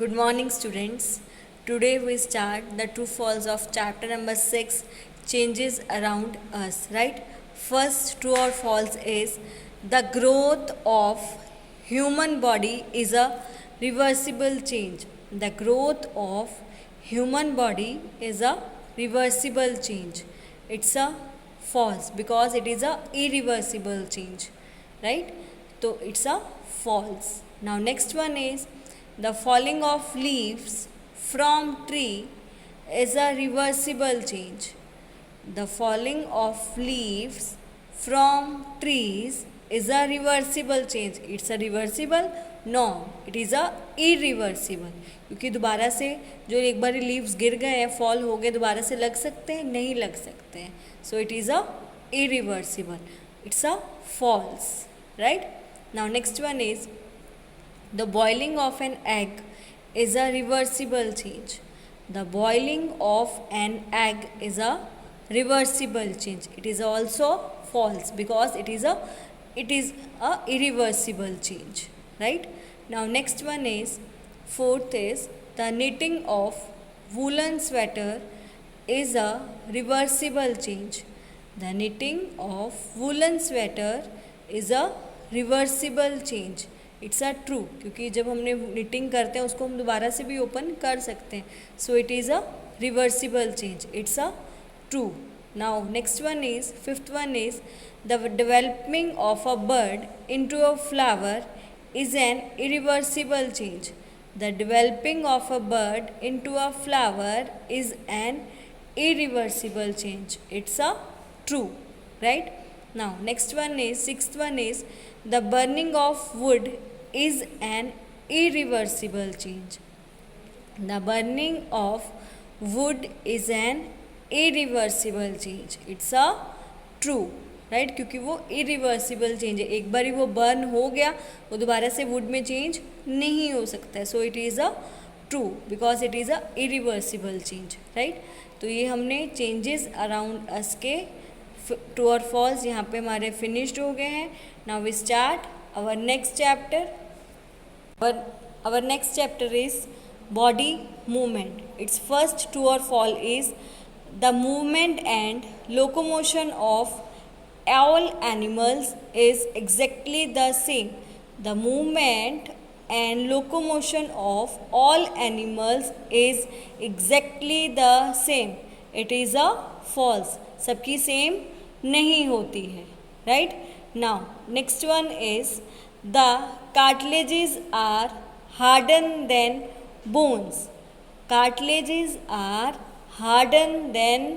Good morning, students. Today we start the true false of chapter number 6, changes around us, right? First true or false is the growth of human body is a reversible change. The growth of human body is a reversible change. It's a false because it is a irreversible change, right? So it's a false. Now next one is the falling of leaves from tree is a reversible change. The falling of leaves from trees is a reversible change. It's a reversible? No, it is a irreversible. क्योंकि दोबारा से जो एक बार leaves गिर गए हैं, fall हो गए, दोबारा से लग सकते हैं? नहीं लग सकते हैं. So it is a irreversible. It's a false, right? Now next one is the boiling of an egg is a reversible change. The boiling of an egg is a reversible change. It is also false because it is a irreversible change, right? Now next one is fourth is the knitting of woolen sweater is a reversible change. The knitting of woolen sweater is a reversible change. It's a true क्योंकि जब हमने knitting करते हैं उसको हम दोबारा से भी ओपन कर सकते हैं. So it is a reversible change. It's a true. Now next one is fifth one is the developing of a bird into a flower is an irreversible change. The developing of a bird into a flower is an irreversible change. It's a true, right? Now next one is sixth one is the burning of wood is an irreversible change. The burning of wood is an irreversible change. It's a true, right? क्योंकि वो irreversible change है. एक बार ही वो burn हो गया, वो दोबारा से वुड में चेंज नहीं हो सकता है. So it is a true because it is a irreversible change, right? तो ये हमने चेंजेस अराउंड अस के ट्रू और फॉल्स यहाँ पे हमारे फिनिश्ड हो गए हैं. Now we start our next chapter. Our next chapter is body movement. It's first true और false is the movement and locomotion of all animals is exactly the same. The movement and locomotion of all animals is exactly the same. It is a false. सबकी same नहीं होती है, right? Now next one is the cartilages are harder than bones. Cartilages are harder than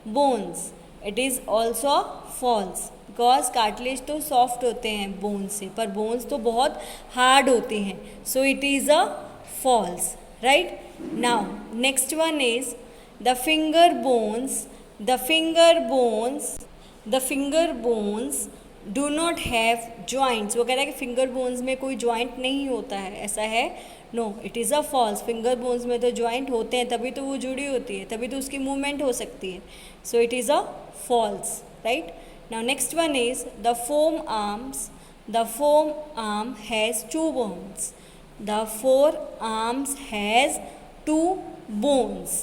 bones. It is also false. Because cartilage तो soft होते हैं bones से, पर bones तो बहुत हार्ड होती हैं. So it is a false, right? Now next one is the finger bones. The finger bones do not have joints. वो कह रहा है कि फिंगर बोन्स में कोई जॉइंट नहीं होता है. ऐसा है? No, it is a false. Finger bones में तो जॉइंट होते हैं, तभी तो वो जुड़ी होती है, तभी तो उसकी मूवमेंट हो सकती है. So it is a false, right? Now next one is the forearms. The forearm has two bones. The forearms has two bones.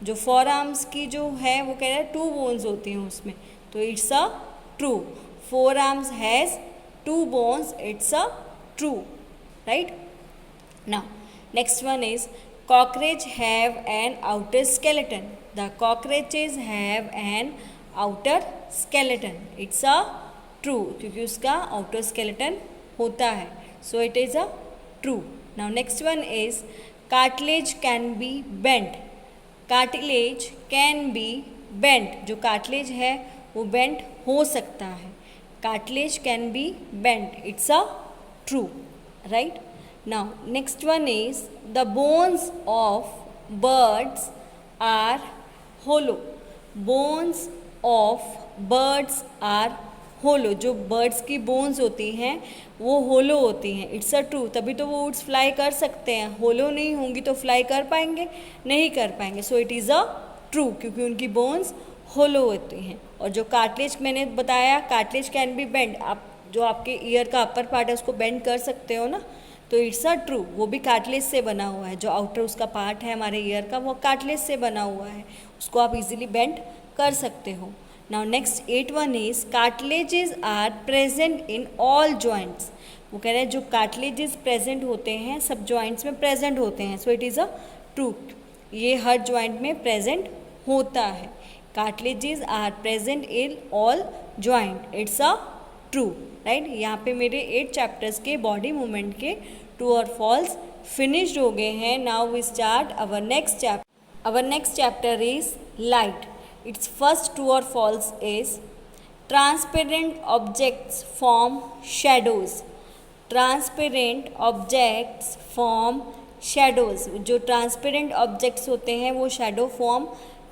जो forearms की जो है वो कह रहा है two bones होती हैं उसमें. तो it's a true. Forearms has two bones. It's a true, right? Now next one is cockroach have an outer skeleton. The cockroaches have an outer skeleton. It's a true क्योंकि उसका outer skeleton होता है. So it is a true. Now next one is cartilage can be bent. Cartilage can be bent. जो cartilage है वो bent हो सकता है. Cartilage can be bent. It's a true, right? Now next one is the bones of birds are hollow. Bones of birds are hollow. जो birds की bones होती हैं वो होलो होती हैं. It's a true. तभी तो वो उड्स फ्लाई कर सकते हैं. होलो नहीं होंगी तो फ्लाई कर पाएंगे? नहीं कर पाएंगे. सो इट इज़ अ ट्रू क्योंकि उनकी बोन्स होलो होती हैं. और जो कार्टिलेज मैंने बताया, कार्टिलेज कैन बी बेंड. आप जो आपके ईयर का अपर पार्ट है उसको बेंड कर सकते हो ना. तो इट्स अ ट्रू, वो भी कार्टिलेज से बना हुआ है, जो आउटर उसका पार्ट है हमारे ईयर का वो कार्टिलेज से बना हुआ है, उसको आप इजीली बेंड कर सकते हो। Now next 8 is cartilages are present in all joints. वो कह रहे हैं जो कार्टिलेजेस प्रेजेंट होते हैं सब जॉइंट्स में प्रेजेंट होते हैं, so it is a true, ये हर जॉइंट में प्रेजेंट होता है। Cartilages are present in all joint, it's a true, right. यहाँ पे मेरे 8 चैप्टर्स के बॉडी मूवमेंट के ट्रू और फॉल्स फिनिश्ड हो गए हैं। Now we start our next chapter. Our next chapter is light. It's first true और false is transparent objects form shadows. Transparent objects form shadows, जो ट्रांसपेरेंट ऑब्जेक्ट्स होते हैं वो शैडो फॉर्म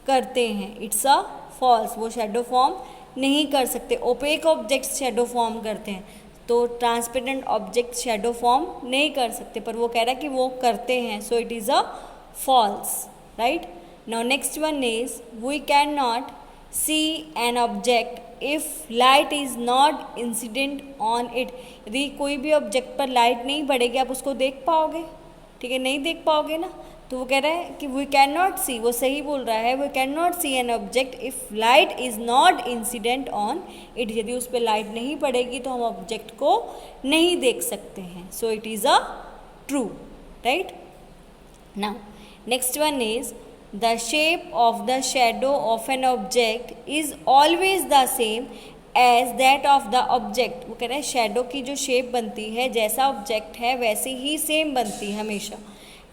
करते हैं। इट्स अ फॉल्स, वो shadow form नहीं कर सकते। ओपेक ऑब्जेक्ट्स शैडो फॉर्म करते हैं, तो ट्रांसपेरेंट ऑब्जेक्ट शैडो फॉर्म नहीं कर सकते, पर वो कह रहा है कि वो करते हैं, so it is a false, right. Now next one is we can not see an object if light is not incident on it. यदि कोई भी ऑब्जेक्ट पर लाइट नहीं पड़ेगी आप उसको देख पाओगे, ठीक है, नहीं देख पाओगे ना। तो वो कह रहा है कि वी कैन नॉट सी, वो सही बोल रहा है, we can not see an object if light is not incident on it. यदि उस पर लाइट नहीं पड़ेगी तो हम ऑब्जेक्ट को नहीं देख सकते हैं, so it is a true, right. Now next one is the shape of the shadow of an object is always the same as that of the object. वो कह रहे हैं शैडो की जो शेप बनती है जैसा ऑब्जेक्ट है वैसे ही सेम बनती है, हमेशा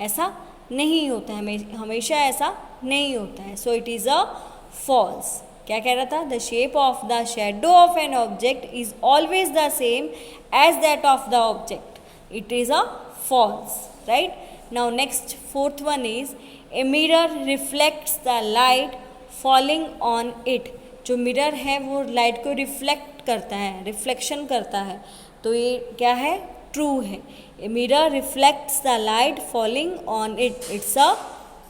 ऐसा नहीं होता है, हमेशा ऐसा नहीं होता है, so it is a false. क्या कह रहा था? The shape of the shadow of an object is always the same as that of the object, it is a false, right. Now next 4th one is a mirror reflects the light falling on it. जो mirror है वो light को reflect करता है, reflection करता है, तो ये क्या है? ट्रू है। ए mirror reflects the light falling on it, it's a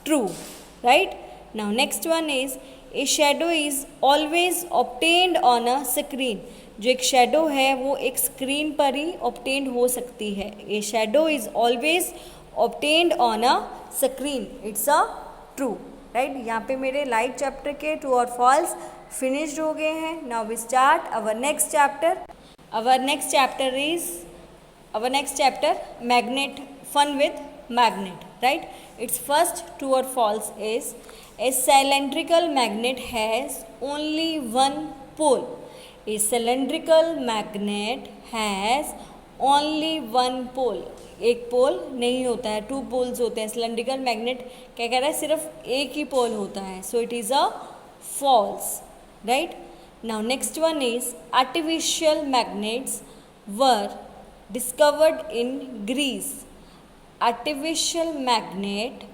true, right. Now next one is A shadow is always obtained on a screen. जो एक शैडो है वो एक स्क्रीन पर ही ऑब्टेन्ड हो सकती है। A shadow is always obtained on a screen, it's a true, right. यहाँ पे मेरे लाइट चैप्टर के ट्रू और फॉल्स फिनिश्ड हो गए हैं। Now we start our next chapter. Our next chapter magnet, fun with magnet, right. It's first true और false is a cylindrical magnet has only one pole. A cylindrical magnet has only one pole. एक पोल नहीं होता है, 2 poles होते हैं। Cylindrical magnet क्या कह रहा है? सिर्फ एक ही पोल होता है, so it is a false, right. Now next one is artificial magnets were discovered in Greece. Artificial magnet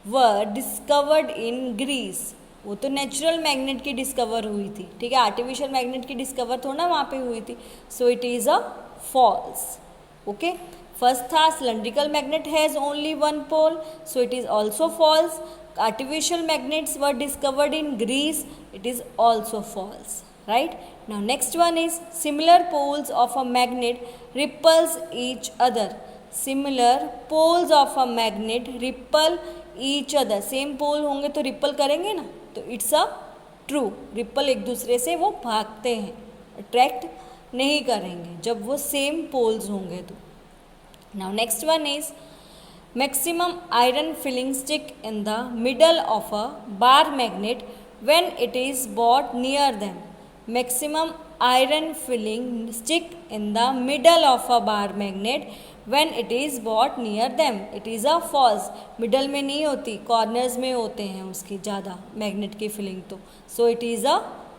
were discovered in Greece. वो तो नेचुरल मैग्नेट की डिस्कवर हुई थी, ठीक है, आर्टिफिशियल मैग्नेट की डिस्कवर थोड़ा ना वहाँ पे हुई थी, so it is a false, okay. First था cylindrical magnet has only one pole, so it is also false. Artificial magnets were discovered in Greece, it is also false, right. Now next one is similar poles of a magnet repels each other. Similar poles of a magnet repel each other. Same pole होंगे तो ripple करेंगे ना, तो it's a true. Ripple एक दूसरे से वो भागते हैं, अट्रैक्ट नहीं करेंगे जब वो सेम पोल्स होंगे तो। Now next one is maximum iron filling stick in the middle of a bar magnet when it is brought near them. Maximum iron filling stick in the middle of a bar magnet when it is brought near them. It is a false. Middle में नहीं होती, corners में होते हैं उसकी ज़्यादा magnet की filing, तो so it is a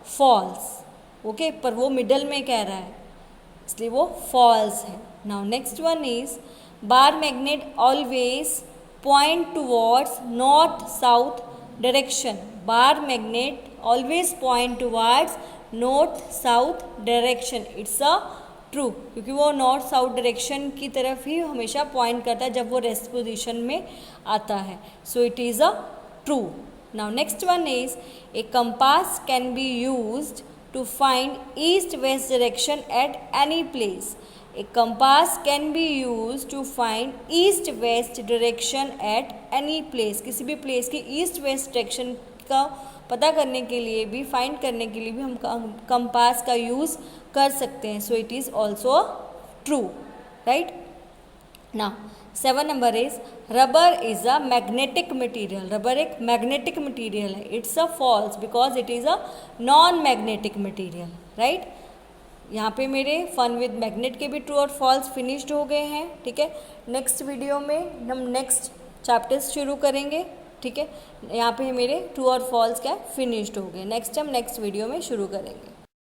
false, okay. पर वो मिडल में कह रहा है इसलिए वो फॉल्स है। Now next one is bar magnet always point towards north south direction. Bar magnet always point towards north south direction, it's a true, क्योंकि वो नॉर्थ साउथ डायरेक्शन की तरफ ही हमेशा पॉइंट करता है जब वो रेस्ट पोजीशन में आता है, so it is a true. Now next one is a compass can be used to find east west direction at any place. A compass can be use to find east west direction at any place, किसी भी place की east west direction का पता करने के लिए भी, find करने के लिए भी हम कंपास का यूज़ कर सकते हैं. So it is also true, right. Now 7 number is rubber is a magnetic material. Rubber एक मैग्नेटिक मटीरियल है. It's a false because it is a non magnetic material, right. यहाँ पे मेरे फन विद मैग्नेट के भी true और false finished हो गए हैं. ठीक है, नेक्स्ट वीडियो में हम नेक्स्ट चैप्टर्स शुरू करेंगे. ठीक है, यहाँ पे मेरे ट्रू और फॉल्स क्या फिनिश्ड हो गए. नेक्स्ट हम नेक्स्ट वीडियो में शुरू करेंगे.